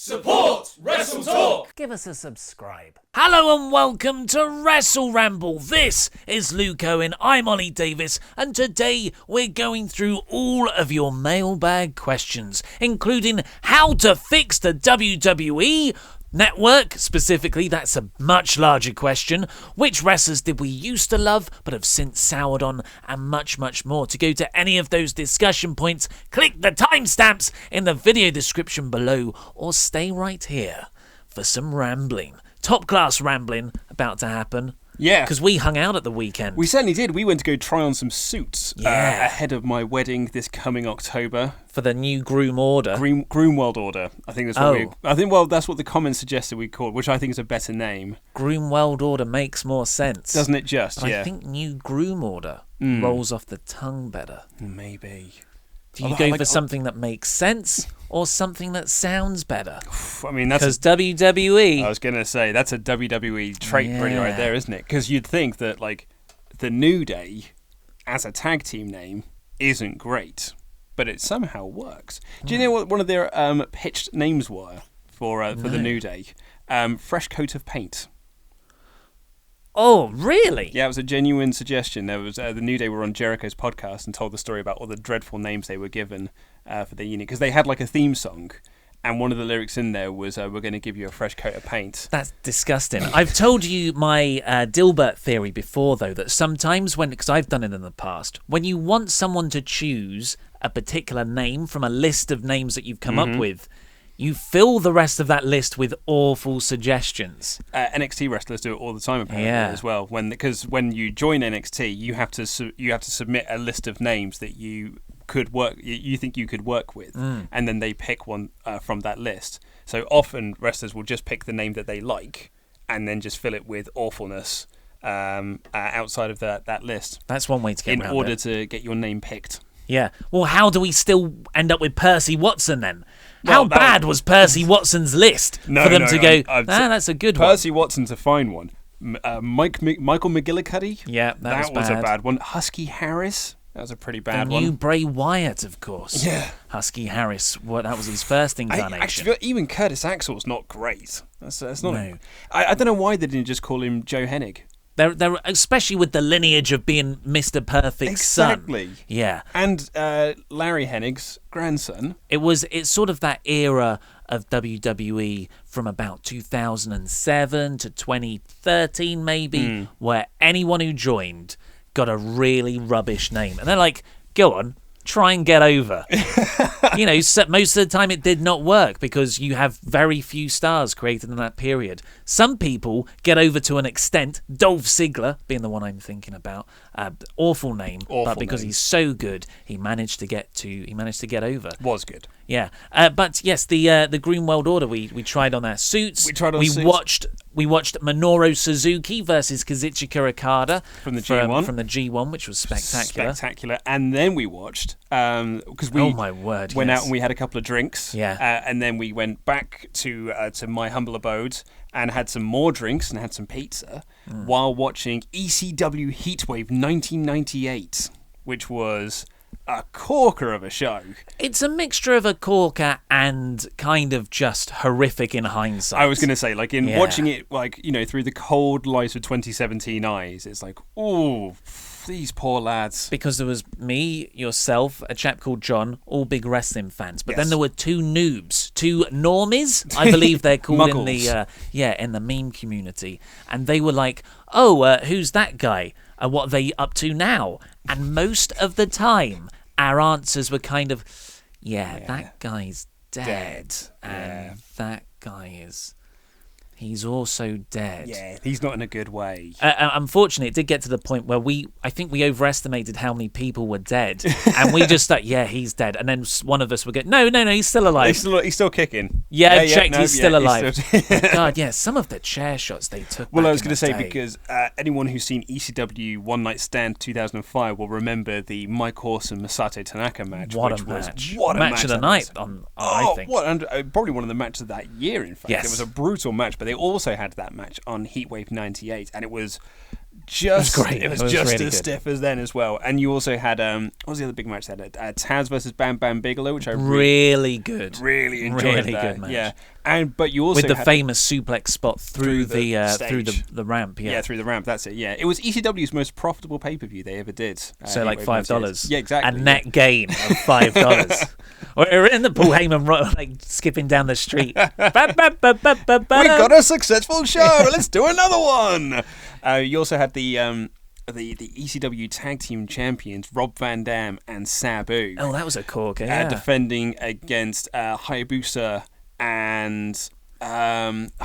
Support WrestleTalk! Give us a subscribe. Hello and welcome to WrestleRamble. This is Luke Owen, I'm Oli Davis, and today we're going through all of your mailbag questions, including how to fix the WWE Network, specifically. That's a much larger question. Which wrestlers did we used to love but have since soured on, and much, much more. To go to any of those discussion points, click the timestamps in the video description below, or stay right here for some rambling. Top class rambling about to happen. Yeah. Because we hung out at the weekend. We certainly did. We went to go try on some suits ahead of my wedding this coming October. For the new groom order. Groom World Order. I think that's what that's what the comments suggested we called, which I think is a better name. Groom World Order makes more sense. Doesn't it just? But yeah. I think new groom order rolls off the tongue better. Maybe. Do you go for something that makes sense or something that sounds better? I mean, that's because WWE. I was going to say that's a WWE trait really right there, isn't it? Because you'd think that like the New Day as a tag team name isn't great, but it somehow works. Do you know what one of their pitched names were for the New Day? Fresh Coat of Paint. Oh, really? Yeah, it was a genuine suggestion. There was the New Day were on Jericho's podcast and told the story about all the dreadful names they were given for their unit, because they had like a theme song, and one of the lyrics in there was "We're going to give you a fresh coat of paint." That's disgusting. I've told you my Dilbert theory before, though, that sometimes because I've done it in the past, when you want someone to choose a particular name from a list of names that you've come up with, you fill the rest of that list with awful suggestions. NXT wrestlers do it all the time, apparently, as well. Because when you join NXT, you have to submit a list of names that you think you could work with, and then they pick one from that list. So often wrestlers will just pick the name that they like, and then just fill it with awfulness outside of that list. That's one way to get around it. In order to get your name picked. Yeah. Well, how do we still end up with Percy Watson then? How bad was Percy Watson's list for them to go, that's a good one? Percy Watson's a fine one. Michael McGillicuddy? Yeah, that was a bad one. Husky Harris? That was a pretty bad one. The new Bray Wyatt, of course. Yeah. Husky Harris, that was his first incarnation. Actually, even Curtis Axel's not great. That's not. No. I don't know why they didn't just call him Joe Hennig. They're especially with the lineage of being Mr. Perfect's son. Exactly. Yeah. And Larry Hennig's grandson. It's sort of that era of WWE from about 2007 to 2013 maybe, where anyone who joined got a really rubbish name. And they're like, go on, try and get over. Most of the time it did not work because you have very few stars created in that period. Some people get over to an extent. Dolph Ziggler being the one I'm thinking about. Awful name, but because he's so good, he managed to get over. Was good. Yeah, but yes, the Groom World Order. We tried on our suits. We watched Minoru Suzuki versus Kazuchika Okada from the G1. From the G1, which was spectacular. And then we watched because we went out and we had a couple of drinks. Yeah. And then we went back to my humble abode and had some more drinks and had some pizza while watching ECW Heatwave 1998, which was a corker of a show. It's a mixture of a corker and kind of just horrific in hindsight. I was going to say, watching it, through the cold light of 2017 eyes, it's like, oh, these poor lads. Because there was me, yourself, a chap called John, all big wrestling fans. But then there were two noobs, two normies, I believe they're called in the meme community. And they were like, who's that guy? What are they up to now? And most of the time, our answers were kind of, that guy's dead. And that guy he's also dead. Yeah, he's not in a good way. Unfortunately, it did get to the point where I think we overestimated how many people were dead. And we just thought, he's dead. And then one of us would go, no, he's still alive. He's still kicking. Yeah, I've checked, he's still alive. God, some of the chair shots they took. Well, I was going to say, because anyone who's seen ECW One Night Stand 2005 will remember the Mike Awesome Masato Tanaka match. What a match of the night, I think. Probably one of the matches of that year, in fact. Yes. It was a brutal match, but they also had that match on Heatwave 98, and it was just great. It was just really as stiff as then as well. And you also had what was the other big match they had? Taz versus Bam Bam Bigelow, which I really good, really enjoyed. Really good match. Yeah, But you also with the had famous suplex spot through the ramp. Through the ramp. That's it. Yeah, it was ECW's most profitable pay-per-view they ever did. So like $5. Yeah, exactly. A net gain of $5. We're in the Paul Heyman like skipping down the street. We got a successful show. Let's do another one. You also had the ECW Tag Team Champions Rob Van Dam and Sabu. Oh, that was a corker. Yeah. Defending against Hayabusa and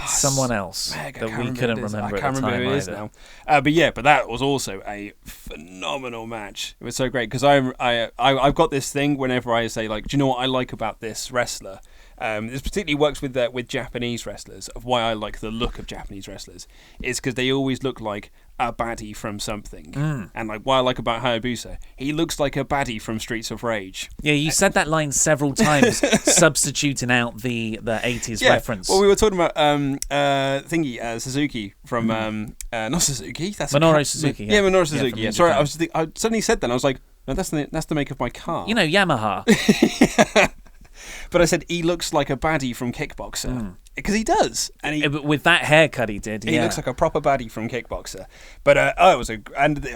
someone else that we couldn't remember at the time. I can't remember who it is now. But that was also a phenomenal match. It was so great because I've got this thing whenever I say, like, do you know what I like about this wrestler? This particularly works with Japanese wrestlers. Of why I like the look of Japanese wrestlers is because they always look like a baddie from something. And like what I like about Hayabusa, he looks like a baddie from Streets of Rage. Yeah, you said that line several times, substituting out the 80s reference. Well, we were talking about Suzuki from not Suzuki. That's Minoru Suzuki. Yeah, Minoru Suzuki. Yeah, sorry, I suddenly said that. And I was like, no, that's the make of my car. You know, Yamaha. But I said he looks like a baddie from Kickboxer because he does, and with that haircut he did. He looks like a proper baddie from Kickboxer. But it was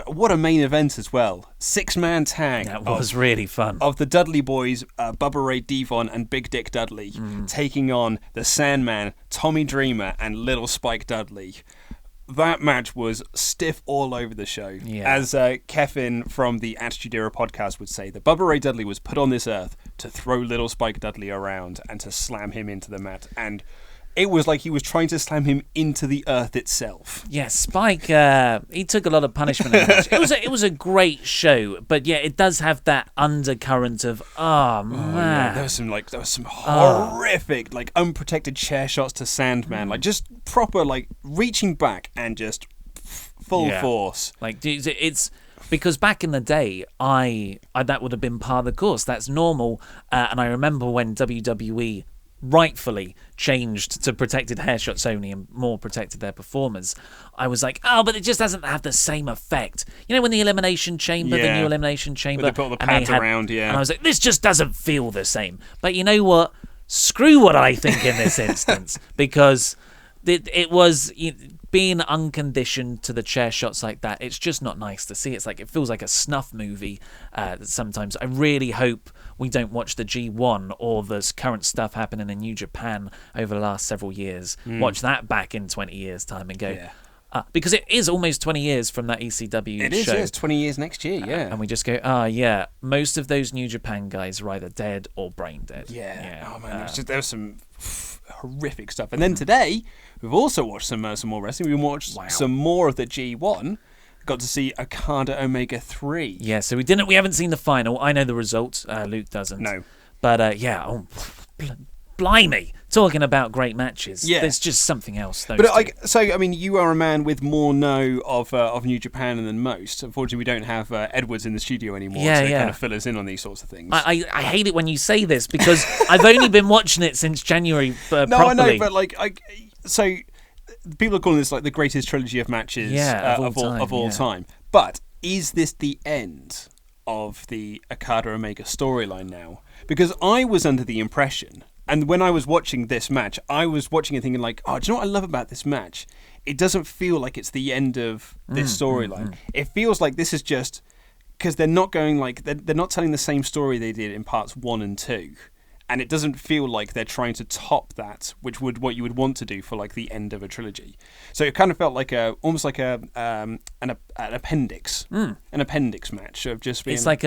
what a main event as well. 6-man tag. That was really fun. Of the Dudley Boys, Bubba Ray Devon and Big Dick Dudley taking on the Sandman, Tommy Dreamer, and Little Spike Dudley. That match was stiff all over the show. Yeah. As Kevin from the Attitude Era podcast would say, that Bubba Ray Dudley was put on this earth to throw Little Spike Dudley around and to slam him into the mat. And it was like he was trying to slam him into the earth itself. Yeah, Spike, he took a lot of punishment in the match. It was a great show, but yeah, it does have that undercurrent of, man. Yeah, there was some horrific, like, unprotected chair shots to Sandman, like, just proper, like, reaching back and just full force. Like, it's... Because back in the day, I that would have been par the course. That's normal. And I remember when WWE rightfully changed to protected hair shots only and more protected their performers, I was like, but it just doesn't have the same effect. You know, when the Elimination Chamber, the new Elimination Chamber, they put all the pads around, and I was like, this just doesn't feel the same. But you know what? Screw what I think in this instance, because it was... being unconditioned to the chair shots like that, it's just not nice to see. It's like, it feels like a snuff movie sometimes. I really hope we don't watch the G1 or this current stuff happening in New Japan over the last several years. Watch that back in 20 years' time and go... because it is almost 20 years from that ECW show. It is, it's 20 years next year, and we just go, most of those New Japan guys are either dead or brain dead. Oh, man, there was some horrific stuff. And then today, we've also watched some more wrestling. We watched some more of the G1. Got to see Okada Omega 3. Yeah, so we haven't seen the final. I know the result. Luke doesn't. No. But, blimey. Talking about great matches. Yeah. There's just something else. You are a man with more of New Japan than most. Unfortunately, we don't have Edwards in the studio anymore to kind of fill us in on these sorts of things. I hate it when you say this because I've only been watching it since January properly. I know, but so people are calling this like the greatest trilogy of matches of all time. But is this the end of the Okada Omega storyline now? Because I was under the impression... And when I was watching this match, I was watching it thinking like, do you know what I love about this match? It doesn't feel like it's the end of this storyline. It feels like this is just because they're not going like they're not telling the same story they did in parts 1 and 2, and it doesn't feel like they're trying to top that, which would what you would want to do for like the end of a trilogy. So it kind of felt like almost like an appendix, an appendix match of just being. It's like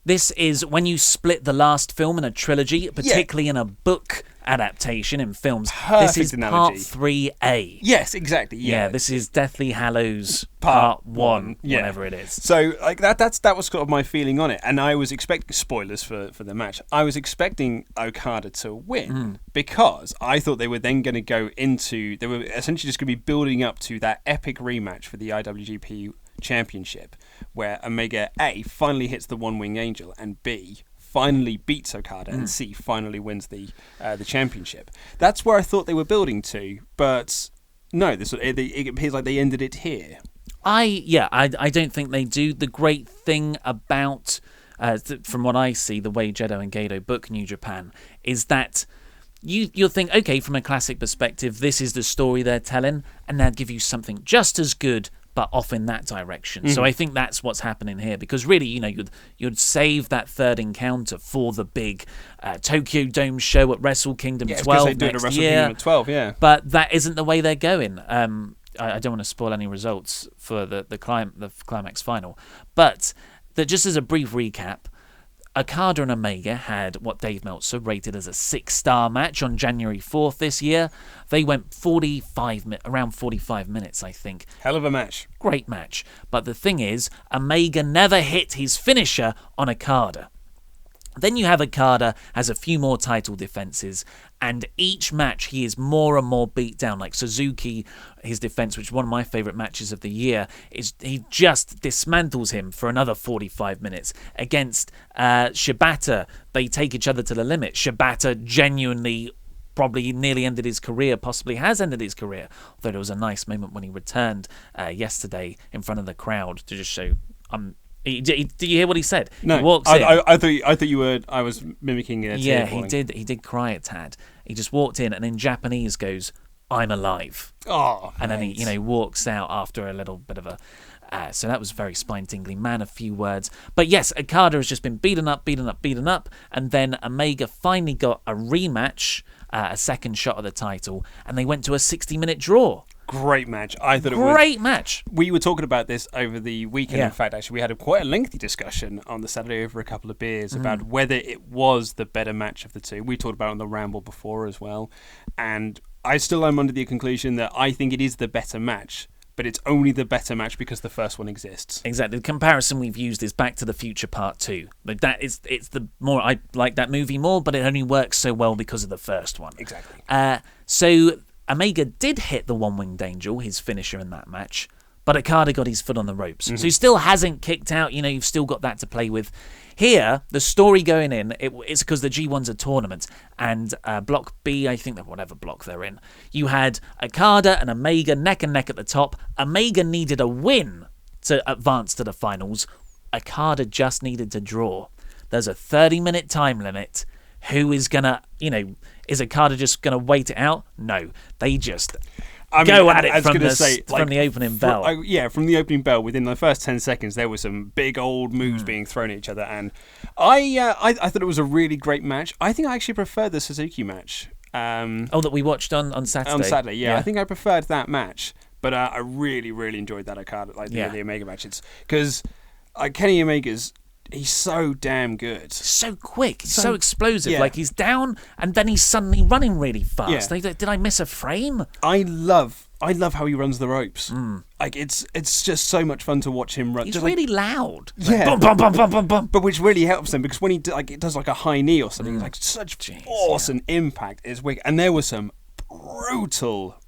this is when you split the last film in a trilogy, particularly in a book adaptation in films. Perfect this is analogy. Part 3A. Yes, exactly. Yeah, this is Deathly Hallows Part 1, whatever it is. So like that was sort of my feeling on it, and I was expecting spoilers for the match. I was expecting Okada to win because I thought they were then going to go into. They were essentially just going to be building up to that epic rematch for the IWGP Championship, where Omega A finally hits the One-Wing Angel and B finally beats Okada and C finally wins the championship. That's where I thought they were building to, but no, it appears like they ended it here. I don't think they do. The great thing about, from what I see, the way Jado and Gedo book New Japan is that you'll think, okay, from a classic perspective, this is the story they're telling, and they'll give you something just as good, but off in that direction. So I think that's what's happening here, because really, you'd save that third encounter for the big Tokyo Dome show at Wrestle Kingdom 12 they do it at next Wrestle year. Kingdom 12, yeah. But that isn't the way they're going. I don't want to spoil any results for the climax final, but just as a brief recap, Okada and Omega had what Dave Meltzer rated as a 6-star match on January 4th this year. They went around 45 minutes, I think. Hell of a match. Great match. But the thing is, Omega never hit his finisher on Okada. Then you have Okada has a few more title defenses, and each match he is more and more beat down. Like Suzuki, his defense, which is one of my favorite matches of the year, is he just dismantles him for another 45 minutes. Against Shibata, they take each other to the limit. Shibata genuinely probably nearly ended his career, possibly has ended his career. Although there was a nice moment when he returned yesterday in front of the crowd to just show did you hear what he said? No, he walks in. I thought you were. I was mimicking it. Yeah, he did cry a tad. He just walked in and in Japanese goes, "I'm alive." Oh, and then he walks out after a little bit of a. So that was very spine-tingling. Man, a few words. But yes, Okada has just been beaten up, and then Omega finally got a rematch, a second shot at the title, and they went to a 60-minute draw. Great match. I thought it was great match. We were talking about this over the weekend. Yeah. In fact, actually, we had quite a lengthy discussion on the Saturday over a couple of beers about whether it was the better match of the two. We talked about it on the Ramble before as well, and I still am under the conclusion that I think it is the better match. But it's only the better match because the first one exists. Exactly. The comparison we've used is Back to the Future Part 2. Like it's the more I like that movie more, but it only works so well because of the first one. Exactly. So Omega did hit the One-Winged Angel, his finisher in that match, but Okada got his foot on the ropes. So he still hasn't kicked out. You've still got that to play with. Here, the story going in, it's because the G1's a tournament, and Block B, I think that whatever block they're in, you had Okada and Omega neck and neck at the top. Omega needed a win to advance to the finals. Okada just needed to draw. There's a 30-minute time limit. Who is gonna, is Okada just gonna wait it out? No, they just go at it from the opening bell. From the opening bell. Within the first 10 seconds, there were some big old moves being thrown at each other, and I thought it was a really great match. I think I actually preferred the Suzuki match. That we watched on Saturday. On Saturday, yeah. I think I preferred that match, but I really, really enjoyed that Okada, the Omega match. It's because Kenny Omega's. He's so damn good. So quick. So explosive. Yeah. Like he's down and then he's suddenly running really fast. Yeah. Did I miss a frame? I love how he runs the ropes. Like it's just so much fun to watch him run. He's just really loud. Yeah. Like, bum, bum, bum, bum, bum. But which really helps them because when he does like a high knee or something, like such awesome impact. It's wicked. And there were some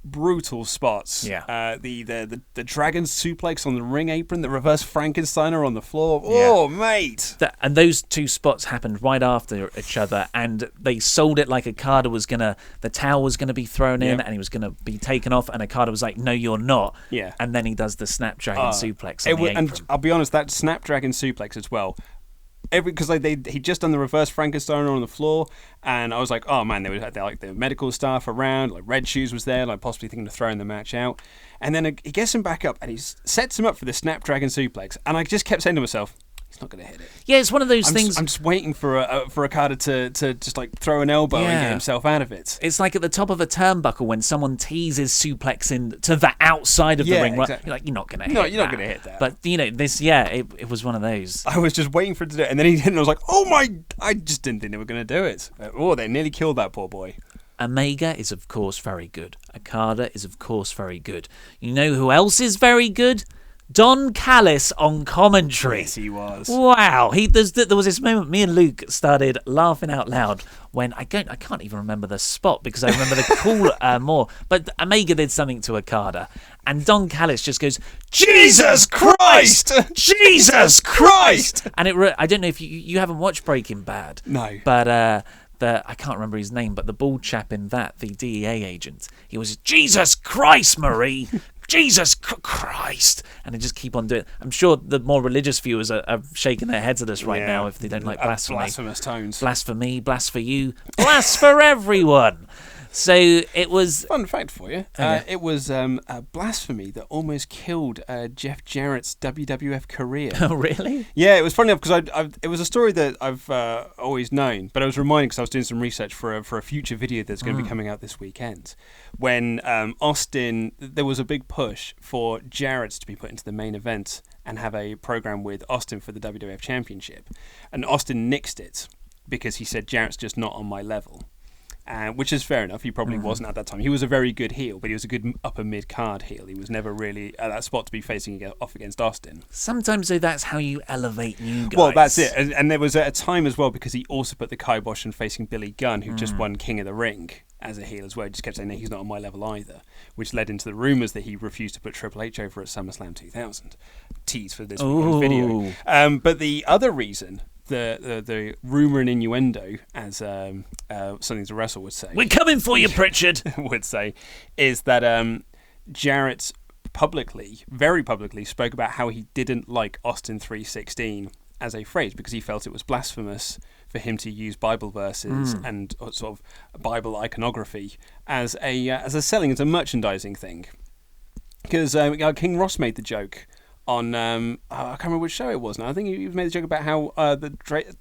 brutal spots. Yeah. The dragon suplex on the ring apron, the reverse Frankensteiner on the floor. Oh, mate. And those two spots happened right after each other, and they sold it like Okada was the towel was gonna be thrown in, and he was gonna be taken off, and Okada was like, "No, you're not." Yeah. And then he does the Snapdragon suplex on the apron. And I'll be honest, that Snapdragon suplex as well. Because he'd just done the reverse Frankenstein on the floor, and I was like, oh man, they had like the medical staff around, like Red Shoes was there, like possibly thinking of throwing the match out, and then he gets him back up and he sets him up for the Snapdragon suplex, and I just kept saying to myself, he's not going to hit it. Yeah, it's one of those things. I'm just waiting for Okada to just like throw an elbow and get himself out of it. It's like at the top of a turnbuckle when someone teases suplex in to the outside of the ring. Right? Exactly. You're like, you're not going to hit that. No, you're not going to hit that. But it was one of those. I was just waiting for it to do it, and then he did, and I was like, oh my! I just didn't think they were going to do it. Oh, they nearly killed that poor boy. Omega is of course very good. Okada is of course very good. You know who else is very good? Don Callis on commentary. Yes, he was. Wow. There was this moment, me and Luke started laughing out loud when I can't even remember the spot because I remember the call more. But Omega did something to Okada, and Don Callis just goes, "Jesus Christ! Jesus Christ!" And I don't know if you haven't watched Breaking Bad. No. But I can't remember his name, but the bald chap in that, the DEA agent, he was, Jesus Christ, Marie! Jesus Christ! And they just keep on doing it. I'm sure the more religious viewers are shaking their heads at us right now if they don't like blasphemy. Blasphemous tones. Blasphemy, blast for you, blast for everyone. So it was... Fun fact for you. It was a blasphemy that almost killed Jeff Jarrett's WWF career. Oh, really? Yeah, it was funny enough because it was a story that I've always known, but I was reminded because I was doing some research for a future video that's going to be coming out this weekend. When Austin, there was a big push for Jarrett to be put into the main event and have a program with Austin for the WWF Championship. And Austin nixed it because he said, Jarrett's just not on my level. Which is fair enough. He probably wasn't at that time. He was a very good heel, but he was a good upper mid-card heel. He was never really at that spot to be facing off against Austin. Sometimes, though, that's how you elevate new guys. Well, that's it. And there was a time as well, because he also put the kibosh on facing Billy Gunn, who just won King of the Ring as a heel as well. He just kept saying, no, he's not on my level either, which led into the rumours that he refused to put Triple H over at SummerSlam 2000. Tease for this weekend's video. But the other reason... The rumour and innuendo, as Something to Wrestle would say... We're coming for you, Pritchard! ...would say, is that Jarrett very publicly, spoke about how he didn't like Austin 3:16 as a phrase because he felt it was blasphemous for him to use Bible verses and sort of Bible iconography as a selling, as a merchandising thing. Because King Ross made the joke... on, I can't remember which show it was now. I think he made a joke about how the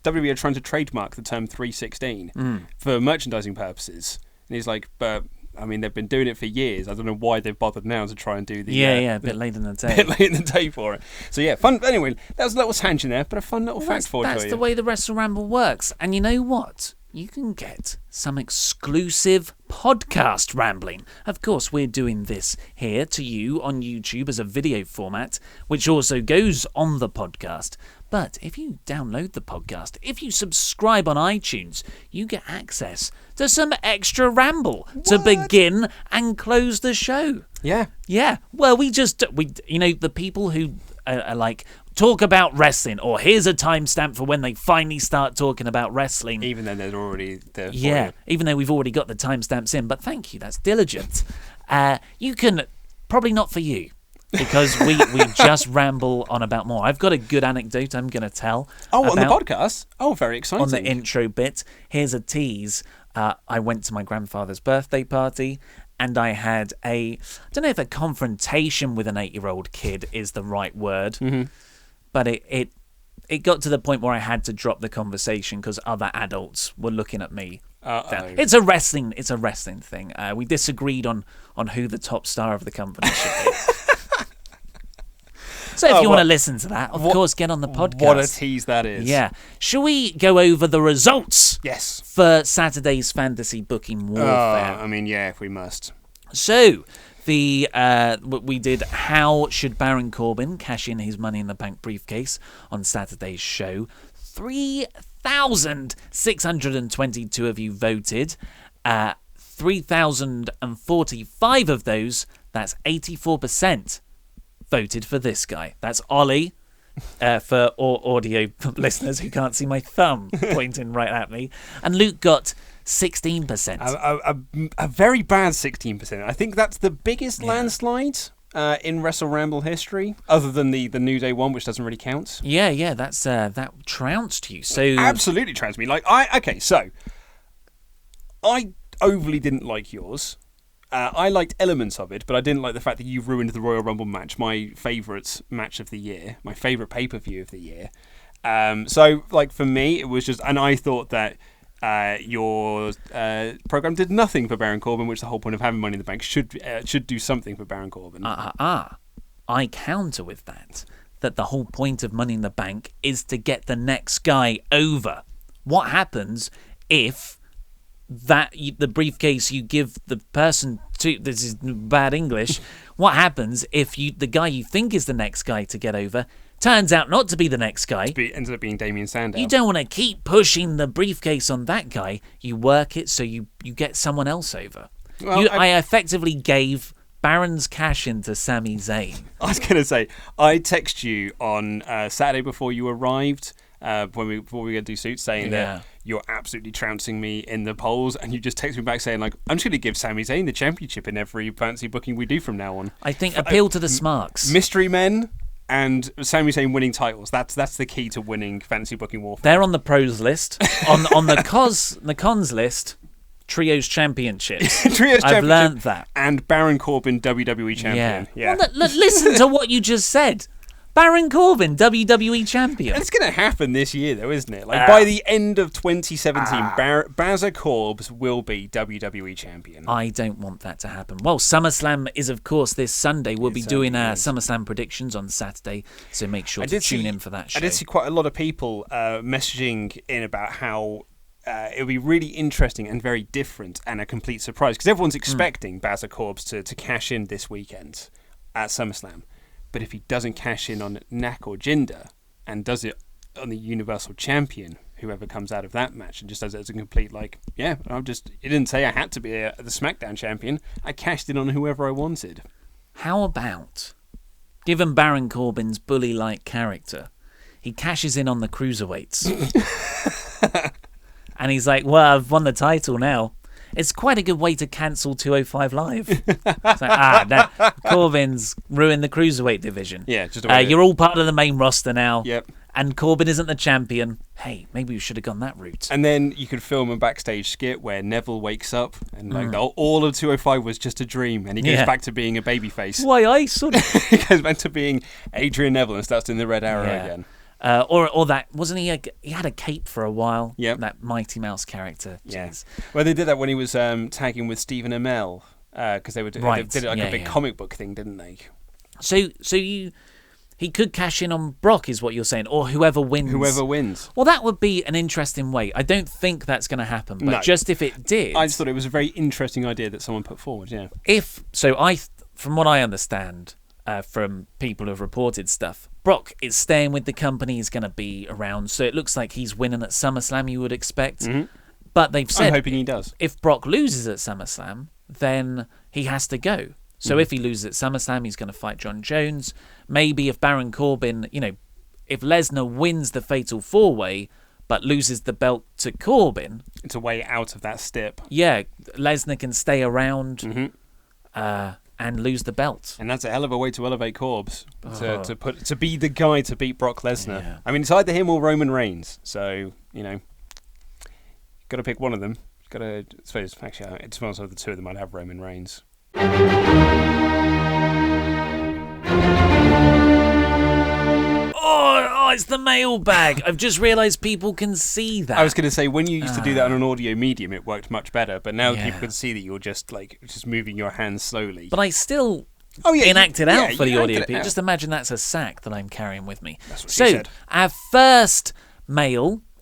WWE are trying to trademark the term 316 for merchandising purposes. And he's like, but, I mean, they've been doing it for years. I don't know why they've bothered now to try and do the... a bit late in the day. A bit late in the day for it. So, yeah, fun. Anyway, that was a little tangent there, but a fun little fact for you. That's the way the WrestleRamble works. And you know what? You can get some exclusive podcast rambling. Of course, we're doing this here to you on YouTube as a video format, which also goes on the podcast. But if you download the podcast, if you subscribe on iTunes, you get access to some extra ramble to begin and close the show. Yeah. Yeah. Well, the people who are like, talk about wrestling, or here's a timestamp for when they finally start talking about wrestling. Even though they're already there. Yeah, even though we've already got the timestamps in. But thank you, that's diligent. You can, probably not for you, because we just ramble on about more. I've got a good anecdote I'm going to tell. Oh, on the podcast? Oh, very exciting. On the intro bit. Here's a tease. I went to my grandfather's birthday party, and I had I don't know if a confrontation with an 8-year-old kid is the right word, but it got to the point where I had to drop the conversation because other adults were looking at me. It's a wrestling thing. We disagreed on who the top star of the company should be. So if you want to listen to that, of course, get on the podcast. What a tease that is. Yeah. Shall we go over the results? Yes. For Saturday's Fantasy Booking Warfare? I mean, yeah, if we must. So, we did how should Baron Corbin cash in his Money in the Bank briefcase on Saturday's show. 3,622 of you voted. 3,045 of those, that's 84%, voted for this guy. That's Oli, for audio listeners who can't see my thumb pointing right at me. And Luke got 16%. A very bad 16%. I think that's the biggest landslide in WrestleRamble history, other than the New Day one, which doesn't really count. Yeah, that's that trounced you. So absolutely trounced me. So I overly didn't like yours. I liked elements of it, but I didn't like the fact that you ruined the Royal Rumble match, my favourite match of the year, my favourite pay-per-view of the year. So, for me, it was just... And I thought that your programme did nothing for Baron Corbin, which the whole point of having Money in the Bank should do something for Baron Corbin. I counter with that the whole point of Money in the Bank is to get the next guy over. What happens if... the briefcase you give the person to, this is bad English, what happens if the guy you think is the next guy to get over turns out not to be the next guy? Ends up being Damien Sandow. You don't want to keep pushing the briefcase on that guy. You work it so you get someone else over. Well, I effectively gave Baron's cash into Sami Zayn. I was going to say, I texted you on Saturday before you arrived, before we go do suits, saying that you're absolutely trouncing me in the polls, and you just text me back saying, like, I'm just going to give Sami Zayn the championship in every fancy booking we do from now on. I think appeal to the smarks. Mystery men and Sami Zayn winning titles. That's the key to winning fantasy booking warfare. They're on the pros list. on the cons list, Trios Championships. I've learned that. And Baron Corbin, WWE Champion. Yeah. Well, listen to what you just said. Baron Corbin, WWE Champion. It's going to happen this year, though, isn't it? Like by the end of 2017, Bazza Corbs will be WWE Champion. I don't want that to happen. Well, SummerSlam is, of course, this Sunday. We'll be doing our SummerSlam predictions on Saturday, so make sure to tune in for that show. I did see quite a lot of people messaging in about how it would be really interesting and very different and a complete surprise, because everyone's expecting Bazza Corbs to cash in this weekend at SummerSlam. But if he doesn't cash in on Nak or Jinder and does it on the Universal Champion, whoever comes out of that match, and just does it as a complete, like, it didn't say I had to be the SmackDown Champion. I cashed in on whoever I wanted. How about, given Baron Corbin's bully-like character, he cashes in on the Cruiserweights. And he's like, well, I've won the title now. It's quite a good way to cancel 205 Live. It's like, no, Corbin's ruined the Cruiserweight division. Yeah, just you're all part of the main roster now. Yep. And Corbin isn't the champion. Hey, maybe we should have gone that route. And then you could film a backstage skit where Neville wakes up and all of 205 was just a dream, and he goes back to being a babyface. Why, I sort of... He goes back to being Adrian Neville and starts doing the Red Arrow again. Or that, wasn't he? He had a cape for a while. Yep. That Mighty Mouse character. Yes. Yeah. Well, they did that when he was tagging with Stephen Amell, because they did it like a big comic book thing, didn't they? So he could cash in on Brock, is what you're saying, or whoever wins. Whoever wins. Well, that would be an interesting way. I don't think that's going to happen, but just if it did, I just thought it was a very interesting idea that someone put forward. Yeah. From what I understand. From people who have reported stuff, Brock is staying with the company, he's going to be around, so it looks like he's winning at SummerSlam, you would expect. Mm-hmm. But they've said, I'm hoping he does. If Brock loses at SummerSlam, then he has to go. So if he loses at SummerSlam, he's going to fight John Jones. Maybe if Baron Corbin, if Lesnar wins the Fatal 4-Way, but loses the belt to Corbin... It's a way out of that stip. Yeah, Lesnar can stay around... and lose the belt. And that's a hell of a way to elevate Corbs, to be the guy to beat Brock Lesnar. Yeah. I mean, it's either him or Roman Reigns. So, got to pick one of them. I suppose, actually, it smells like the two of them. I'd have Roman Reigns. Oh, it's the mailbag. I've just realised people can see that. I was going to say, when you used to do that on an audio medium, it worked much better. But now people can see that you're just moving your hands slowly. But I still enact it out for the audio people. Just imagine that's a sack that I'm carrying with me. That's what she said. Our first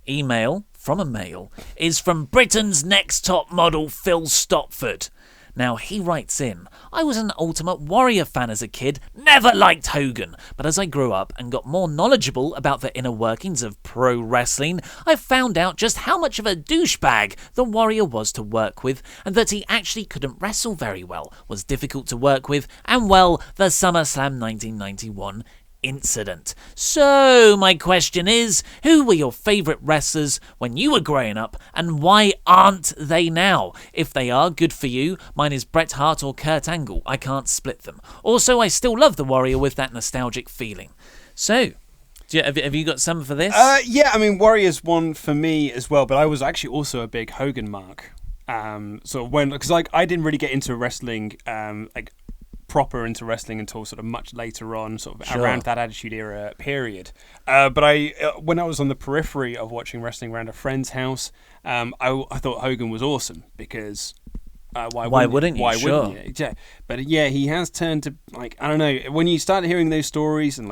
email from a male, is from Britain's next top model, Phil Stopford. Now, he writes in, I was an Ultimate Warrior fan as a kid, never liked Hogan, but as I grew up and got more knowledgeable about the inner workings of pro wrestling, I found out just how much of a douchebag the Warrior was to work with, and that he actually couldn't wrestle very well, was difficult to work with, and well, the SummerSlam 1991 incident. So, my question is, who were your favourite wrestlers when you were growing up, and why aren't they now? If they are, good for you. Mine is Bret Hart or Kurt Angle. I can't split them. Also, I still love the Warrior with that nostalgic feeling. So, have you got some for this? Yeah, I mean, Warrior's one for me as well, but I was actually also a big Hogan mark. Because I didn't really get into wrestling, proper into wrestling until sort of much later on, around that Attitude Era period. But when I was on the periphery of watching wrestling around a friend's house, I thought Hogan was awesome because why wouldn't you? Yeah. But yeah, he has turned to, I don't know, when you start hearing those stories and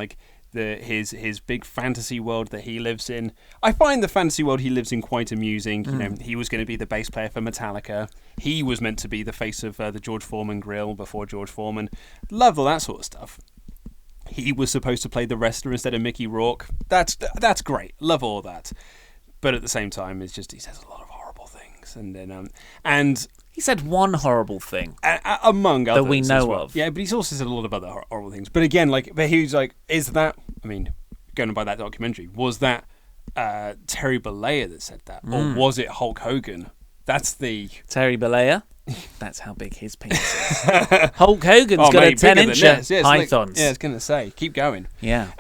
his big fantasy world that he lives in. I find the fantasy world he lives in quite amusing. You know, he was going to be the bass player for Metallica. He was meant to be the face of the George Foreman grill before George Foreman. Love all that sort of stuff. He was supposed to play the wrestler instead of Mickey Rourke. That's great. Love all that. But at the same time, it's just he says a lot of horrible things, and he said one horrible thing among others that we know of. Yeah, but he's also said a lot of other horrible things. But again, but he was like, is that? I mean, going by that documentary, was that Terry Bollea that said that, or was it Hulk Hogan? That's the Terry Bollea. That's how big his penis is. Hulk Hogan's got a 10-incher pythons. I was going to say, keep going. Yeah.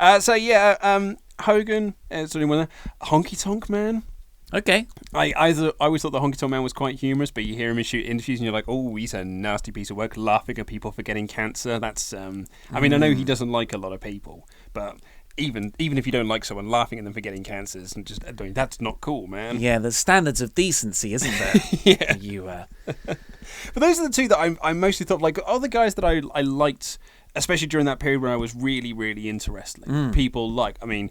Hogan, Honky Tonk Man. Okay. I always thought the Honky Tonk Man was quite humorous, but you hear him in shoot interviews and you're like, oh, he's a nasty piece of work, laughing at people for getting cancer. That's, I mean, I know he doesn't like a lot of people, but even if you don't like someone, laughing at them for getting cancers and just doing that's not cool, man. Yeah, there's standards of decency, isn't there? Yeah. But those are the two that I mostly thought, like, the guys that I liked, especially during that period when I was really, really into wrestling. People like, I mean,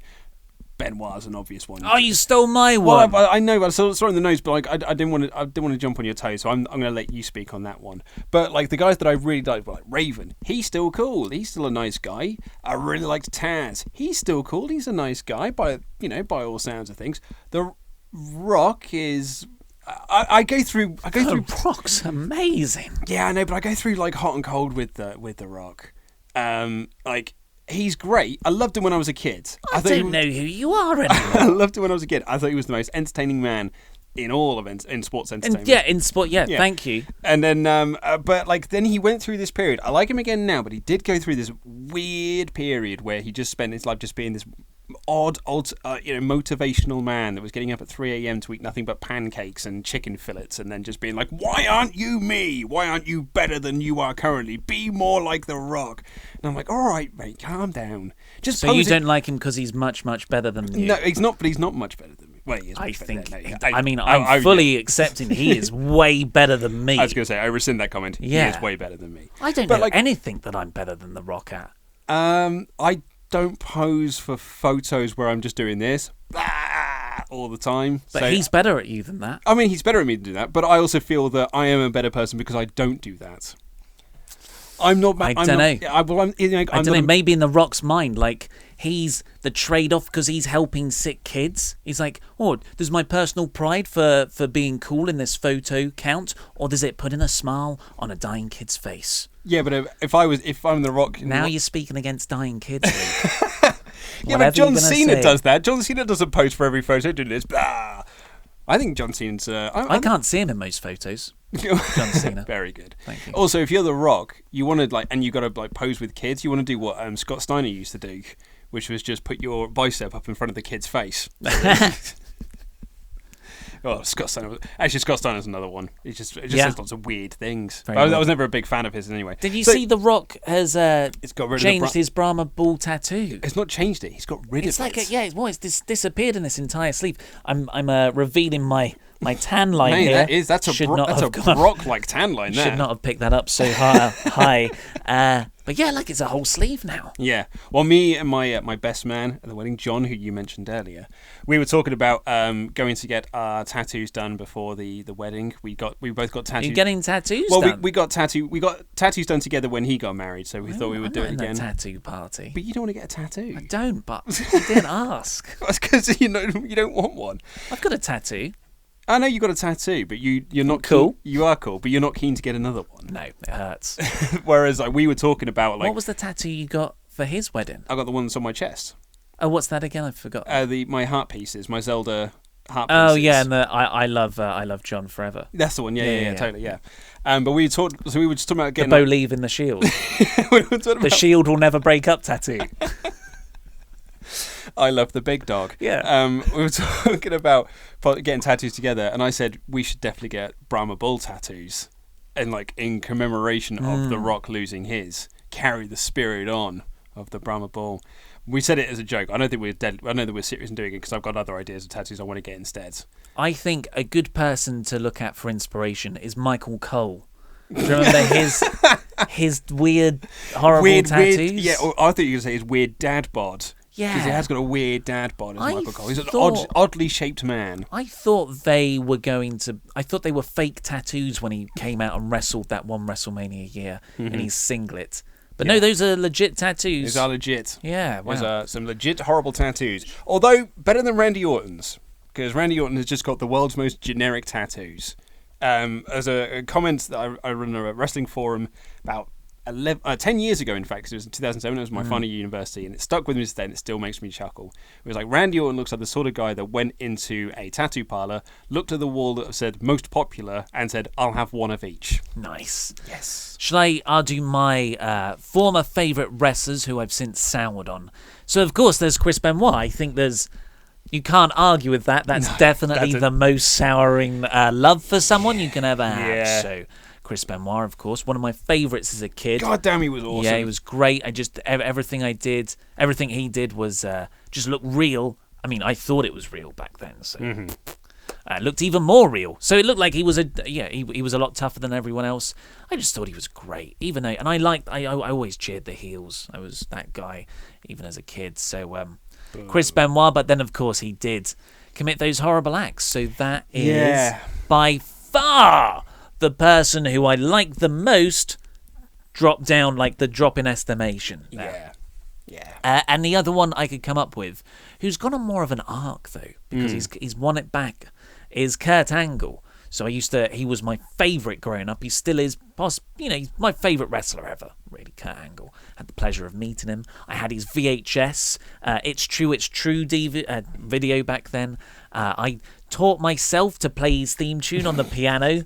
Benoit's an obvious one. Oh, you stole my one. Well, I know, but I saw it in the nose, but like, I didn't want to jump on your toes, so I'm going to let you speak on that one. But like the guys that I really liked were like Raven. He's still cool. He's still a nice guy. I really liked Taz. He's still cool. He's a nice guy by all sounds of things. The Rock is. I go through. Rock's amazing. Yeah, I know, but I go through like hot and cold with the Rock. He's great. I loved him when I was a kid. I don't know who you are anymore. I loved him when I was a kid. I thought he was the most entertaining man in all of in sports entertainment. In sport. Yeah, thank you. And then, but like then he went through this period. I like him again now, but he did go through this weird period where he just spent his life just being this odd, motivational man that was getting up at 3 a.m. to eat nothing but pancakes and chicken fillets, and then just being like, "Why aren't you me? Why aren't you better than you are currently? Be more like The Rock." And I'm like, "All right, mate, calm down." So you don't like him because he's much, much better than you? No, he's not. But he's not much better than me. Well, he is. I'm fully accepting he is way better than me. I was going to say, I rescind that comment. Yeah. He is way better than me. I don't know anything that I'm better than The Rock at. I don't pose for photos where I'm just doing this all the time. But he's better at you than that. I mean, he's better at me to do that, but I also feel that I am a better person because I don't do that. I'm not. I don't know. I don't know. Maybe in The Rock's mind, like he's the trade-off because he's helping sick kids. He's like, oh, does my personal pride for being cool in this photo count, or does it put in a smile on a dying kid's face? Yeah, but if I'm The Rock, now you're speaking against dying kids. Yeah, but John Cena does that. John Cena doesn't pose for every photo doing this. Blah. I think John Cena's. I can't see him in most photos. John Cena. Very good. Thank you. Also, if you're The Rock, you want to and you got to pose with kids. You want to do what Scott Steiner used to do, which was just put your bicep up in front of the kid's face. Oh, Scott Steiner's another one. It just says lots of weird things. I was never a big fan of his anyway. Did you see The Rock has changed his Brahma Bull tattoo? It's not changed it. He's got rid of it. It's disappeared in this entire sleeve. I'm revealing my tan line here. That's a Brock-like tan line there. Should not have picked that up so high. But yeah, it's a whole sleeve now. Yeah. Well, me and my best man at the wedding, John, who you mentioned earlier, we were talking about going to get our tattoos done before the wedding. We both got tattoos. You're getting tattoos done? Well, we got tattoos done together when he got married, so we thought we would do it again. A tattoo party. But you don't want to get a tattoo. I don't, but I didn't ask. That's because you don't want one. I've got a tattoo. I know you got a tattoo, but you're not cool. Keen. You are cool, but you're not keen to get another one. No, it hurts. Whereas we were talking about what was the tattoo you got for his wedding? I got the one that's on my chest. Oh, what's that again? I forgot. My heart pieces, my Zelda heart pieces. Oh yeah, and I love John Forever. That's the one. Yeah, totally. Yeah. But we were just talking about getting the bow leave in the shield. The shield will never break up tattoo. I love the big dog. Yeah. We were talking about getting tattoos together, and I said we should definitely get Brahma Bull tattoos, and in commemoration of The Rock losing his, carry the spirit on of the Brahma Bull. We said it as a joke. I don't think we're serious in doing it because I've got other ideas of tattoos I want to get instead. I think a good person to look at for inspiration is Michael Cole. Do you remember his weird, horrible tattoos? Yeah, I thought you were going to say his weird dad bod. Yeah. Because he has got a weird dad bod, as Michael Cole. He's an oddly shaped man. I thought they were fake tattoos when he came out and wrestled that one WrestleMania year in his singlet. But no, those are legit tattoos. Those are legit. Yeah, wow. Those are some legit horrible tattoos. Although, better than Randy Orton's. Because Randy Orton has just got the world's most generic tattoos. As a comment that I run a wrestling forum about 10 years ago, in fact, because it was in 2007. It was my final year at university, and it stuck with me since then. It still makes me chuckle. It was like, Randy Orton looks like the sort of guy that went into a tattoo parlor, looked at the wall that said most popular, and said, I'll have one of each. Nice. Yes. Shall I do my former favourite wrestlers who I've since soured on? So, of course, there's Chris Benoit. I think you can't argue with that. That's definitely the most souring love for someone you can ever have. Yeah. So, Chris Benoit, of course, one of my favourites as a kid. God damn, he was awesome. Yeah, he was great. Everything he did was just look real. I mean, I thought it was real back then, so it looked even more real. So it looked like he was he was a lot tougher than everyone else. I just thought he was great, I always cheered the heels. I was that guy, even as a kid. So Chris Benoit, but then of course he did commit those horrible acts. So that is by far the person who I like the most dropped down, like the drop in estimation. Yeah. And the other one I could come up with, who's gone on more of an arc though, because he's won it back, is Kurt Angle. So he was my favourite growing up. He still is, he's my favourite wrestler ever, really, Kurt Angle. Had the pleasure of meeting him. I had his VHS, It's True video back then. I taught myself to play his theme tune on the piano.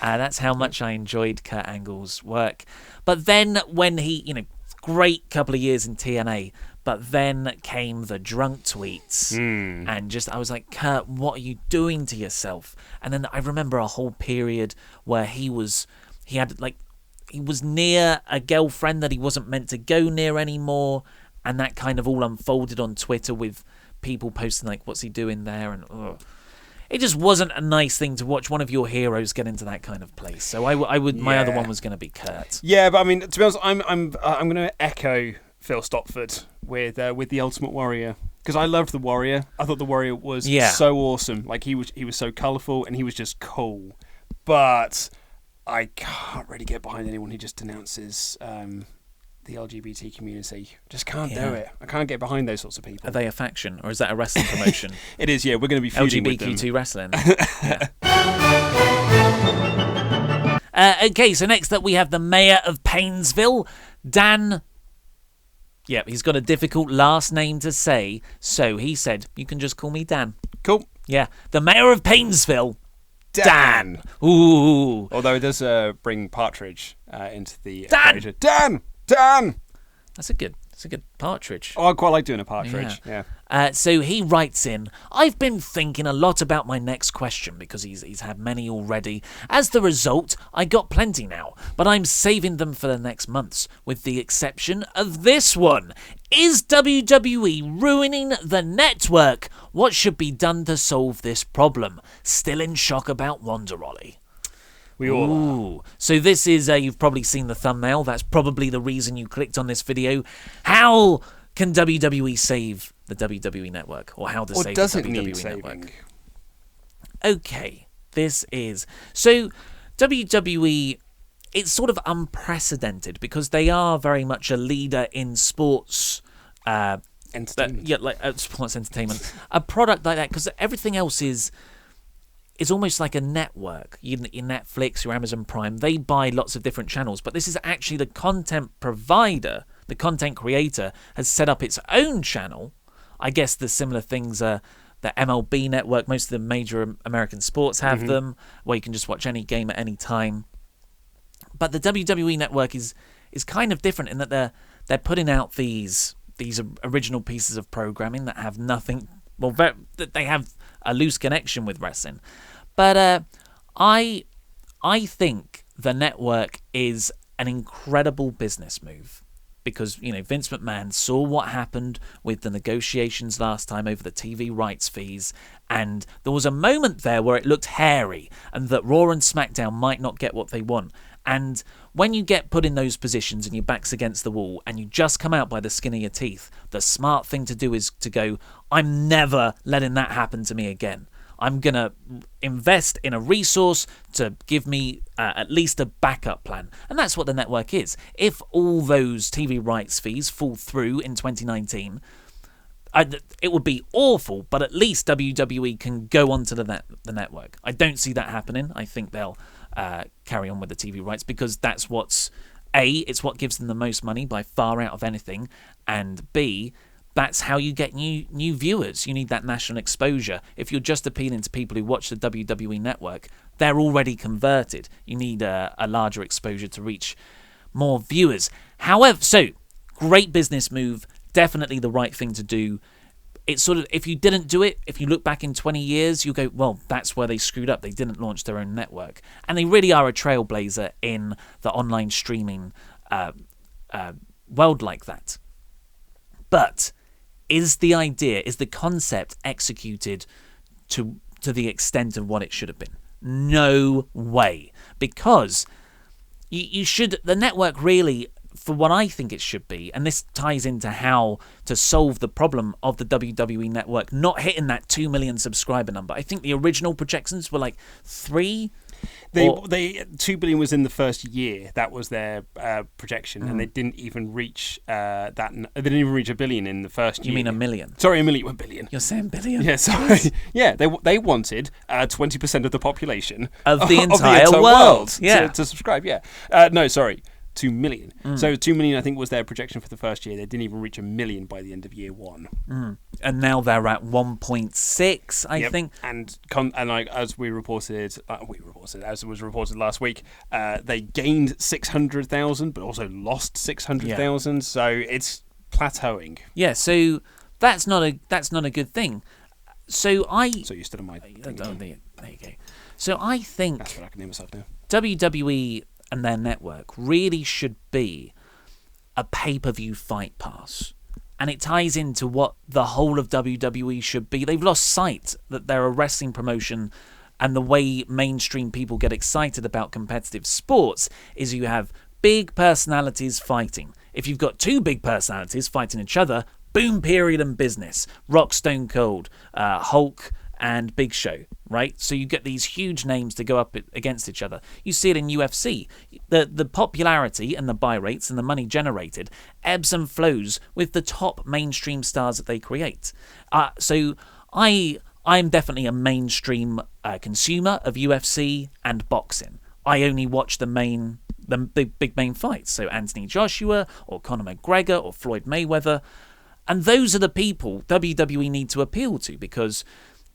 That's how much I enjoyed Kurt Angle's work. But then when he, great couple of years in TNA, but then came the drunk tweets. And I was like, Kurt, what are you doing to yourself? And then I remember a whole period where he was near a girlfriend that he wasn't meant to go near anymore. And that kind of all unfolded on Twitter with people posting like, what's he doing there? And it just wasn't a nice thing to watch one of your heroes get into that kind of place. So I would. My other one was going to be Kurt. Yeah, but I mean, to be honest, I'm going to echo Phil Stopford with the Ultimate Warrior, because I loved the Warrior. I thought the Warrior was so awesome. Like he was so colourful and he was just cool. But I can't really get behind anyone who just denounces the LGBT community. Just can't do it. I can't get behind those sorts of people. Are they a faction, or is that a wrestling promotion? It is, yeah. We're going to be feuding with them. LGBTQ2 wrestling. Okay, so next up we have the mayor of Painesville, Dan. Yep, he's got a difficult last name to say, so he said, you can just call me Dan. Cool. Yeah, the mayor of Painesville, Dan. Ooh. Although it does bring Partridge into the equation. Dan! That's a good partridge. Oh, I quite like doing a partridge, yeah. So he writes in, I've been thinking a lot about my next question because he's had many already. As the result, I got plenty now, but I'm saving them for the next months, with the exception of this one. Is WWE ruining the network? What should be done to solve this problem? Still in shock about Wonder Oli. We all are. So this is, you've probably seen the thumbnail. That's probably the reason you clicked on this video. How can WWE save the WWE Network? Or how to save the WWE Network? Okay, this is... So WWE, it's sort of unprecedented because they are very much a leader in sports... entertainment. Sports entertainment. A product like that, because everything else is almost like a network. Your Netflix, your Amazon Prime, they buy lots of different channels, but this is actually the content provider, the content creator has set up its own channel. I guess the similar things are the MLB Network. Most of the major American sports have them, where you can just watch any game at any time. But the WWE Network is kind of different in that they're putting out these original pieces of programming that have nothing. Well, they have a loose connection with wrestling, but I think the network is an incredible business move because Vince McMahon saw what happened with the negotiations last time over the TV rights fees, and there was a moment there where it looked hairy and that Raw and SmackDown might not get what they want. And when you get put in those positions and your back's against the wall and you just come out by the skin of your teeth, the smart thing to do is to go, I'm never letting that happen to me again. I'm going to invest in a resource to give me at least a backup plan. And that's what the network is. If all those TV rights fees fall through in 2019, it would be awful, but at least WWE can go onto the network. I don't see that happening. I think they'll carry on with the TV rights, because that's it's what gives them the most money by far out of anything, and B, that's how you get new viewers. You need that national exposure. If you're just appealing to people who watch the WWE Network, they're already converted. You need a larger exposure to reach more viewers. However, so great business move, definitely the right thing to do. It's sort of, if you didn't do it, if you look back in 20 years, you go, well, that's where they screwed up. They didn't launch their own network. And they really are a trailblazer in the online streaming world like that. But is the concept executed to the extent of what it should have been? No way. Because the network really, for what I think it should be, and this ties into how to solve the problem of the WWE Network not hitting that 2 million subscriber number. I think the original projections were like 3. They 2 billion was in the first year. That was their projection, and they didn't even reach that. They didn't even reach 1 billion in the first year. You mean 1 million? Sorry, 1 billion. You're saying billion? Yeah, sorry. Yeah, they wanted 20% of the population of the entire world. Yeah. to subscribe. Yeah. No, sorry. 2 million. So 2 million, I think, was their projection for the first year. They didn't even reach 1 million by the end of year 1. And now they're at 1.6, I think. And as was reported last week, they gained 600,000, but also lost 600,000. Yeah. So it's plateauing. Yeah. So that's not a good thing. So you stood on my. There you go. So I think that's what I can name myself now. WWE and their network really should be a pay-per-view fight pass. And it ties into what the whole of WWE should be. They've lost sight that they're a wrestling promotion, and the way mainstream people get excited about competitive sports is you have big personalities fighting. If you've got 2 big personalities fighting each other, boom, period, and business. Rock, Stone Cold, Hulk, and Big Show, right? So you get these huge names to go up against each other. You see it in UFC. The popularity and the buy rates and the money generated ebbs and flows with the top mainstream stars that they create. So I'm definitely a mainstream consumer of UFC and boxing. I only watch the big main fights. So Anthony Joshua or Conor McGregor or Floyd Mayweather. And those are the people WWE need to appeal to, because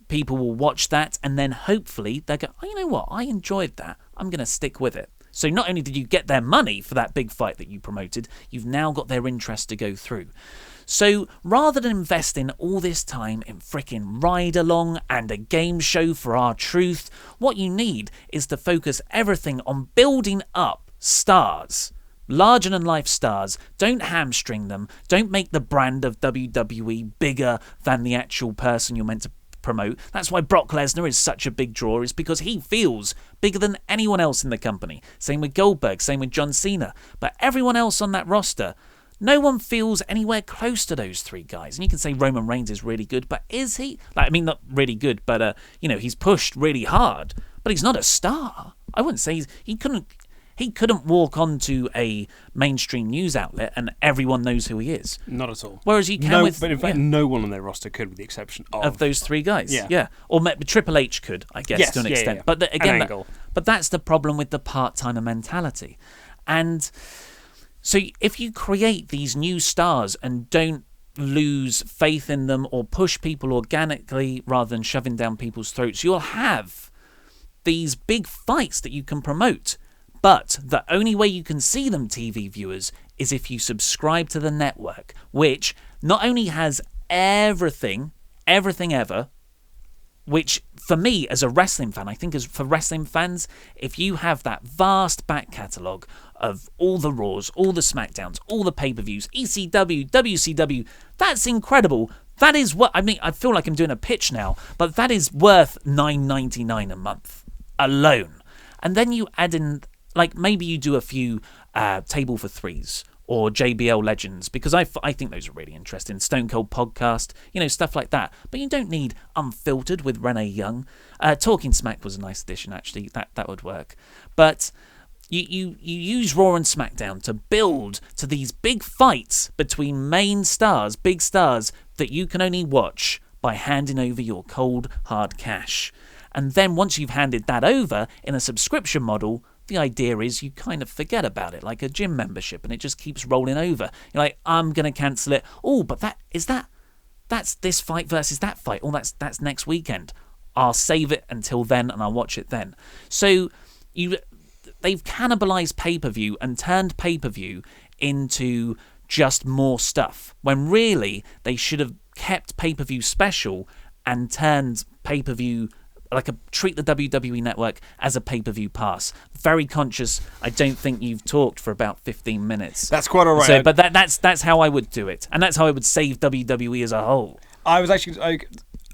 people will watch that and then hopefully they'll go, oh, you know what, I enjoyed that, I'm going to stick with it. So not only did you get their money for that big fight that you promoted, you've now got their interest to go through. So rather than investing all this time in frickin' ride-along and a game show for R-Truth, what you need is to focus everything on building up stars. Larger-than-life stars. Don't hamstring them. Don't make the brand of WWE bigger than the actual person you're meant to promote. That's why Brock Lesnar is such a big draw, is because he feels bigger than anyone else in the company. Same with Goldberg, same with John Cena. But everyone else on that roster, no one feels anywhere close to those 3 guys. And you can say Roman Reigns is really good, but is he? Not really good, but he's pushed really hard. But he's not a star. I wouldn't say he couldn't walk onto a mainstream news outlet and everyone knows who he is. Not at all. Whereas you can with... But in fact, no one on their roster could, with the exception of those 3 guys. Yeah. Or Triple H could, I guess, to an extent. Yeah. But again, but that's the problem with the part-timer mentality. And so if you create these new stars and don't lose faith in them or push people organically rather than shoving down people's throats, you'll have these big fights that you can promote. But the only way you can see them, TV viewers, is if you subscribe to the network, which not only has everything ever, which for me as a wrestling fan, I think as for wrestling fans, if you have that vast back catalogue of all the Raws, all the SmackDowns, all the pay-per-views, ECW, WCW, that's incredible. That is what, I feel like I'm doing a pitch now, but that is worth $9.99 a month alone. And then you add in, maybe you do a few Table for Threes or JBL Legends, because I think those are really interesting. Stone Cold Podcast, stuff like that. But you don't need Unfiltered with Renee Young. Talking Smack was a nice addition, actually. That would work. But you use Raw and SmackDown to build to these big fights between main stars, big stars, that you can only watch by handing over your cold, hard cash. And then once you've handed that over in a subscription model, the idea is you kind of forget about it, like a gym membership, and it just keeps rolling over. You're like, I'm going to cancel it. Oh, but that's this fight versus that fight. Oh, that's next weekend. I'll save it until then and I'll watch it then. So they've cannibalized pay-per-view and turned pay-per-view into just more stuff, when really they should have kept pay-per-view special and turned pay-per-view treat the WWE Network as a pay-per-view pass. Very conscious. I don't think you've talked for about 15 minutes. That's quite all right. So, but that's how I would do it, and that's how I would save WWE as a whole. I was actually not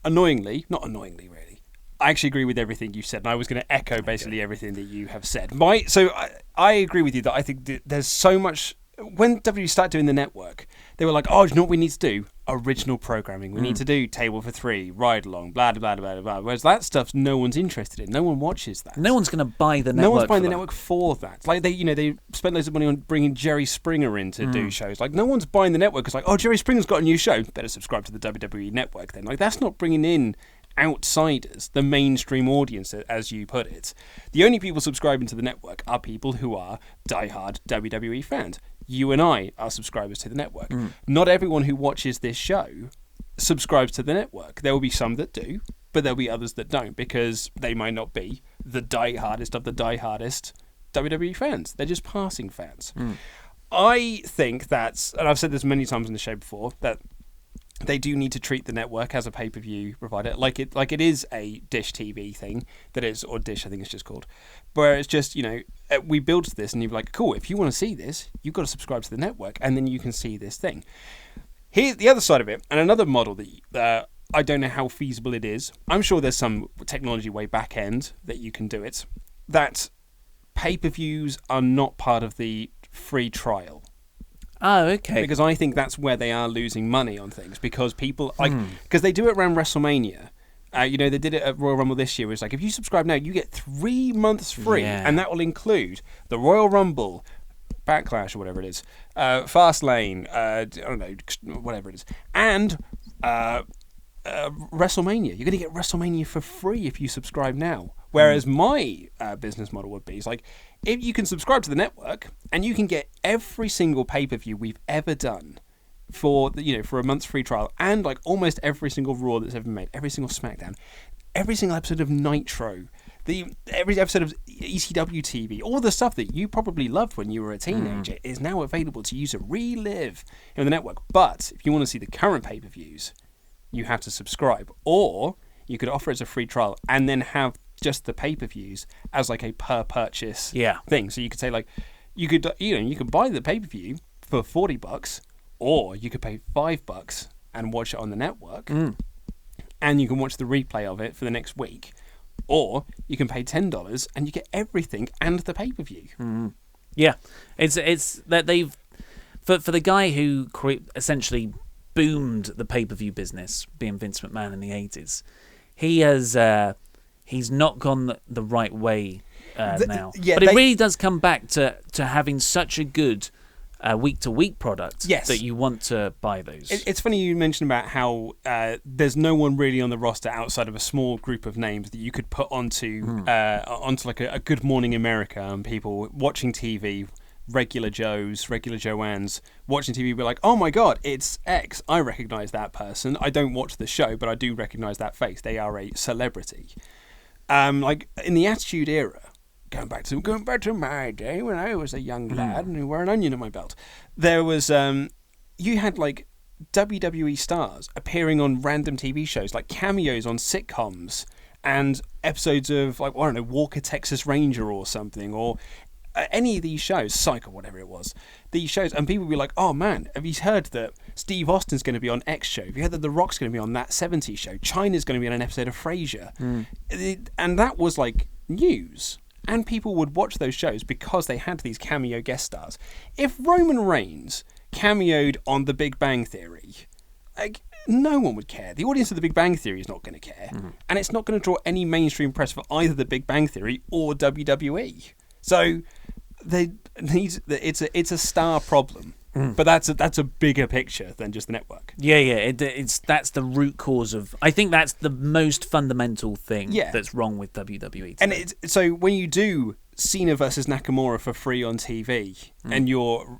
annoyingly, really. I actually agree with everything you said, and I was going to echo basically everything that you have said. So I agree with you that I think that there's so much. When WWE started doing the network, they were like, oh, do you know what we need to do? Original programming. We need to do Table for Three, Ride Along, blah, blah, blah, blah, blah. Whereas that stuff no one's interested in. No one watches that. No one's going to buy the network. No one's buying the network for that. Like, they spent loads of money on bringing Jerry Springer in to do shows. Like, no one's buying the network. It's like, oh, Jerry Springer's got a new show. Better subscribe to the WWE Network then. Like, that's not bringing in outsiders, the mainstream audience, as you put it. The only people subscribing to the network are people who are diehard WWE fans. You and I are subscribers to the network. Not everyone who watches this show subscribes to the network. There will be some that do, but there'll be others that don't, because they might not be the diehardest of the diehardest WWE fans. They're just passing fans. I think that's, and I've said this many times in the show before, that they do need to treat the network as a pay-per-view provider, like it is a Dish TV thing that is, or Dish I think it's just called, where it's just, we built this and you're like, cool, if you want to see this, you've got to subscribe to the network and then you can see this thing. Here's the other side of it, and another model that I don't know how feasible it is. I'm sure there's some technology way back end that you can do it, that pay-per-views are not part of the free trial. Oh, okay. Because I think that's where they are losing money on things, because people because they do it around WrestleMania. They did it at Royal Rumble this year. It's like, if you subscribe now, you get 3 months free, and that will include the Royal Rumble, Backlash or whatever it is, Fastlane, I don't know, whatever it is, and WrestleMania. You're going to get WrestleMania for free if you subscribe now. Whereas my business model would be, like, if you can subscribe to the network and you can get every single pay-per-view we've ever done for a month's free trial, and like almost every single Raw that's ever been made, every single SmackDown, every single episode of Nitro, every episode of ECW TV, all the stuff that you probably loved when you were a teenager is now available to you to relive in the network. But if you want to see the current pay-per-views, you have to subscribe, or you could offer it as a free trial and then have just the pay-per-views as like a per purchase thing. So you could say, like, you could buy the pay-per-view for $40, or you could pay $5 and watch it on the network, and you can watch the replay of it for the next week, or you can pay $10 and you get everything and the pay-per-view. Yeah, it's that they've for the guy who essentially boomed the pay-per-view business, being Vince McMahon in the 80s. He has he's not gone the right way now. But it really does come back to having such a good week-to-week product that you want to buy those. It's funny you mentioned about how there's no one really on the roster outside of a small group of names that you could put onto like a Good Morning America, and people watching TV, regular Joes, regular Joannes, watching TV, be like, oh my God, it's X. I recognise that person. I don't watch the show, but I do recognise that face. They are a celebrity. Like in the Attitude Era, going back to my day when I was a young lad and wore an onion on my belt, there was you had like WWE stars appearing on random TV shows, like cameos on sitcoms and episodes of, like, I don't know, Walker Texas Ranger or something, or any of these shows, Psycho, whatever it was, these shows, and people would be like, oh man, have you heard that Steve Austin's going to be on X show? Have you heard that The Rock's going to be on that 70s show? China's going to be on an episode of Frasier? And that was like news. And people would watch those shows because they had these cameo guest stars. If Roman Reigns cameoed on The Big Bang Theory, like, no one would care. The audience of The Big Bang Theory is not going to care. And it's not going to draw any mainstream press for either The Big Bang Theory or WWE. So it's a star problem, but that's a bigger picture than just the network. Yeah. That's the root cause of. I think that's the most fundamental thing that's wrong with WWE today. And so when you do Cena versus Nakamura for free on TV, and your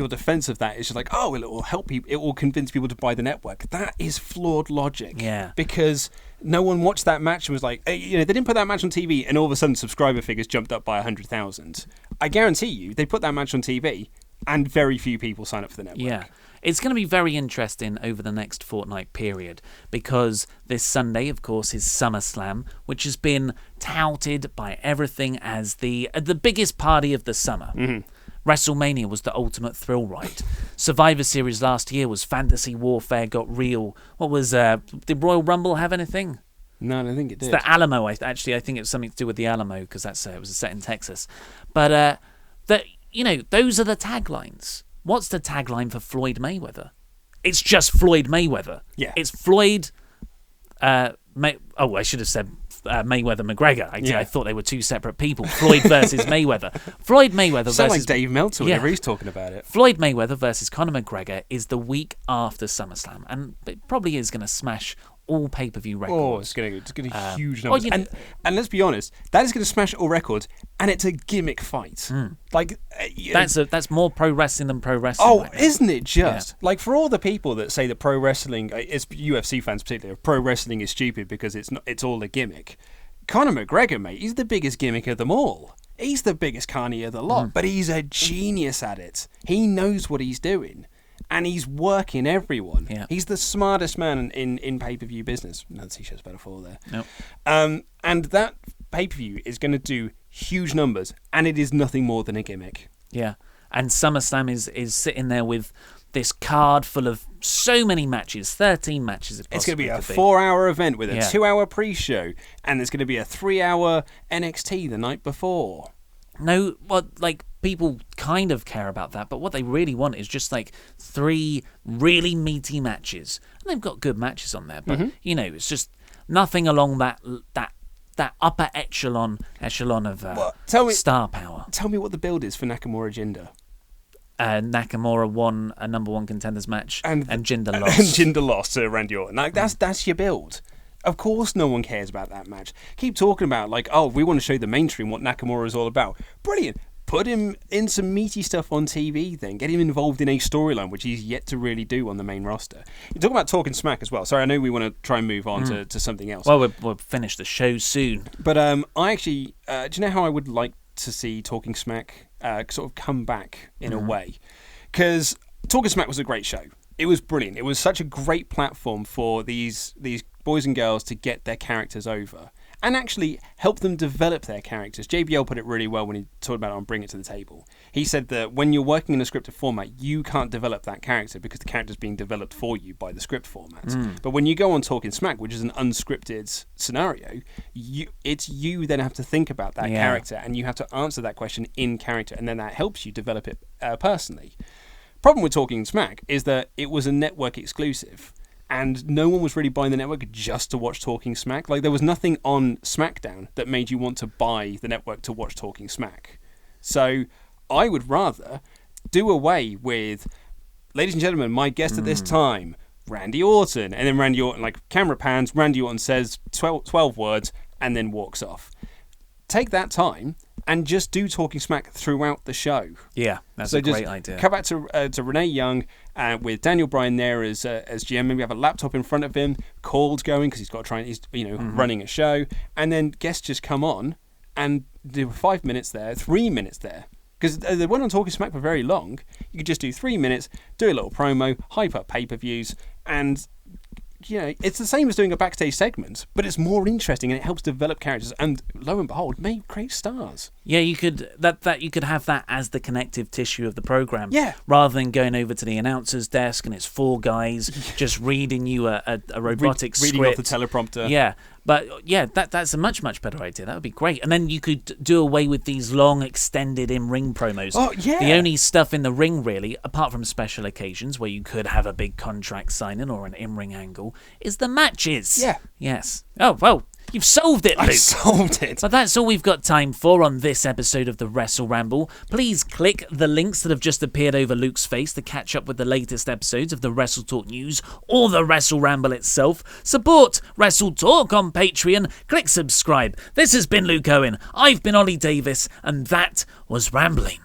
defense of that is just like, oh, well, it will help people, it will convince people to buy the network. That is flawed logic. Yeah. Because no one watched that match and was like, they didn't put that match on TV and all of a sudden subscriber figures jumped up by 100,000. I guarantee you, they put that match on TV and very few people sign up for the network. Yeah. It's going to be very interesting over the next fortnight period because this Sunday, of course, is SummerSlam, which has been touted by everything as the biggest party of the summer. Mm-hmm. WrestleMania was the ultimate thrill ride. Survivor Series last year was fantasy warfare got real. What was did Royal Rumble have anything? No, I don't think it did. It's the Alamo. I think it was something to do with the Alamo because that's it was set in Texas. But those are the taglines. What's the tagline for Floyd Mayweather? It's just Floyd Mayweather. Yeah. It's Floyd. I should have said Mayweather McGregor. I thought they were two separate people. Floyd versus Mayweather. Floyd Mayweather versus. Sound like Dave Meltzer whenever he's talking about it. Floyd Mayweather versus Conor McGregor is the week after SummerSlam, and it probably is going to smash all pay-per-view records. Oh, it's going to huge numbers. And let's be honest, that is going to smash all records, and it's a gimmick fight. Like that's more pro wrestling than pro wrestling. Oh, right now. Isn't it just? Yeah. Like, for all the people that say that pro wrestling, it's UFC fans particularly, pro wrestling is stupid because it's all a gimmick. Conor McGregor, mate, he's the biggest gimmick of them all. He's the biggest carny of the lot, but he's a genius at it. He knows what he's doing. And he's working everyone. Yeah. He's the smartest man in pay-per-view business. No, the T-shirt's better for there. Nope. And that pay-per-view is going to do huge numbers, and it is nothing more than a gimmick. Yeah. And SummerSlam is sitting there with this card full of so many matches, 13 matches. It's going to be a 4-hour event with a 2-hour pre-show, and there's going to be a 3-hour NXT the night before. No, people kind of care about that, but what they really want is just 3 really meaty matches, and they've got good matches on there. But it's just nothing along that upper echelon of star power. Tell me what the build is for Nakamura Jinder. Nakamura won a number 1 contenders match, and Jinder lost. And Jinder lost to Randy Orton. That's your build. Of course no one cares about that match. Keep talking about, we want to show the mainstream what Nakamura is all about. Brilliant. Put him in some meaty stuff on TV then. Get him involved in a storyline, which he's yet to really do on the main roster. You talk about talking smack as well. Sorry, I know we want to try and move on to something else. Well, we'll finish the show soon. But I actually... do you know how I would like to see Talking Smack sort of come back in a way? Because Talking Smack was a great show. It was brilliant. It was such a great platform for these boys and girls to get their characters over and actually help them develop their characters. JBL put it really well when he talked about it on Bring It to the Table. He said that when you're working in a scripted format, you can't develop that character because the character's being developed for you by the script format. But when you go on Talking Smack, which is an unscripted scenario, you then have to think about that character and you have to answer that question in character, and then that helps you develop it personally. Problem with Talking Smack is that it was a network exclusive, and no one was really buying the network just to watch Talking Smack. There was nothing on SmackDown that made you want to buy the network to watch Talking Smack. So I would rather do away with, ladies and gentlemen, my guest at this time, Randy Orton, and then Randy Orton, camera pans, Randy Orton says 12 words and then walks off. Take that time and just do Talking Smack throughout the show. Yeah, that's a great idea. Come back to Renee Young with Daniel Bryan there as GM. Maybe have a laptop in front of him, calls going because he's got to try and he's running a show, and then guests just come on and do 5 minutes there, 3 minutes there. Because they weren't on Talking Smack for very long. You could just do 3 minutes, do a little promo, hype up pay-per-views, and it's the same as doing a backstage segment, but it's more interesting and it helps develop characters. And lo and behold, may create stars. Yeah, you could you could have that as the connective tissue of the program. Yeah. Rather than going over to the announcer's desk and it's 4 guys just reading you a robotic script. Reading off the teleprompter. Yeah. But that's a much, much better idea. That would be great. And then you could do away with these long, extended in-ring promos. Oh, yeah. The only stuff in the ring, really, apart from special occasions where you could have a big contract signing or an in-ring angle, is the matches. Yeah. Yes. Oh, well, You've solved it, Luke. I solved it. But that's all we've got time for on this episode of the WrestleRamble. Please click the links that have just appeared over Luke's face to catch up with the latest episodes of the WrestleTalk news or the WrestleRamble itself. Support WrestleTalk on Patreon. Click subscribe. This has been Luke Owen. I've been Ollie Davis, and that was Rambling.